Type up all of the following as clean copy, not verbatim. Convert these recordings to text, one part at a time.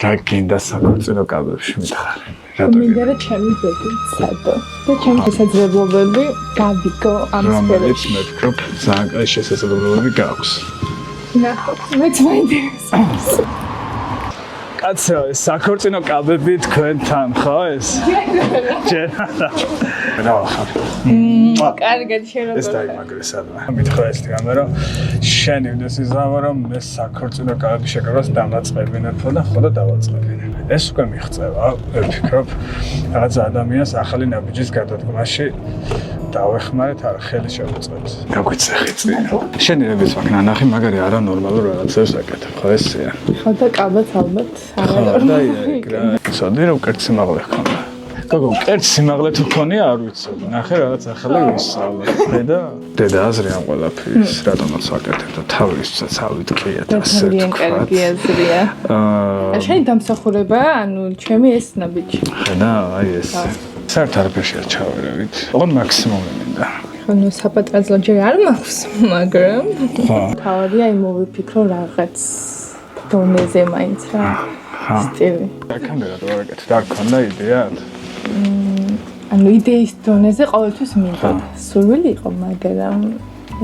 რა გინდა საქორწინო კაბებში მითხარი? მინდა რა ჩემი ბედი ცადო და ჩემი შესაძლებლობები გავიგო ამ სფეროში. მე ვფიქრობ, ძალიან კაი შესაძლებლობები გაქვს. ნახოთ, მეც მაინტერესებს. კაცო, ეს საქორწინო კაბები თქვენთან ხო ეს? ჯერ არა. რა ხარ? კარგად შეიძლება. ეს დაიმაგრესადმა. მითხრა ეს თქმა რომ შენი უნდა იზავა რომ მე საქორწინო კაბების შეკავას დამაწყებინებო და ხო და დავაწყებინე. ეს უკვე მიღწევა, ვფიქრობ, რაღაც ადამიანს ახალი ნაბიჯის გადადგმაში დავეხმარეთ, არა ხელი შევუწყეთ. გაგვიცეხი წინ. შენი რებიც მაქვს ნანახი, მაგარი არა ნორმალურ რაღაცებს აკეთებ, ხო ესეა? ხო და კაბაც ალბათ არა ნორმალური. ცოდი რომ კერტ სიმაღლე ჰქონდა. გოგო, კერტ სიმაღლე თუ ქონია, არ ვიცოდი. ნახე რაღაც ახალი ვისწავლე. დედა აზრი ამ ყველაფრის, რატომაც ვაკეთებ და თავისაცაც ავიტკიეთ ასე. ძალიან კარგი აზრია. შენი დამსახურება, ანუ ჩემი ეს ნაბიჯი. ხედა, აი ეს. საერთოდ არაფერში არ ჩავერავით. ოღონდ მაქსიმუმი მინდა. ანუ საპატრონო ჯერ არ მაქვს, მაგრამ ხო. თავადია იმოვიფიქრო რაღაც დონეზე მაინც რა. სტილი. აქამდე რა ვაკეთებ? რა გქონდა იდეა? ანუ იდეის დონეზე ყოველთვის მინდა. სურვილი იყო, მაგრამ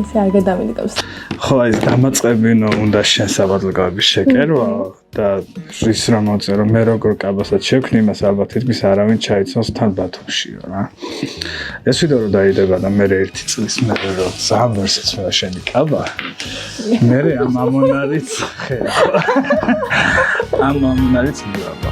ესე არ გადამიგავს. ხო, აი დამაწყებინო უნდა შენ საბადლგავების შეკერვა და ის რა მოწე რომ მე როგორ კაბასაც შევქნი, იმას ალბათ თითქმის არავინ ჩაიცნობს თან ბათუმშიო რა. ეს ვიდეო რომ დაიდება და მე 1 წლის მერე რომ ძალიან ვერ შეცვლა შენი კაბა. მე ამ ამონარიც ხე. ამ ამონარიც მივაბა.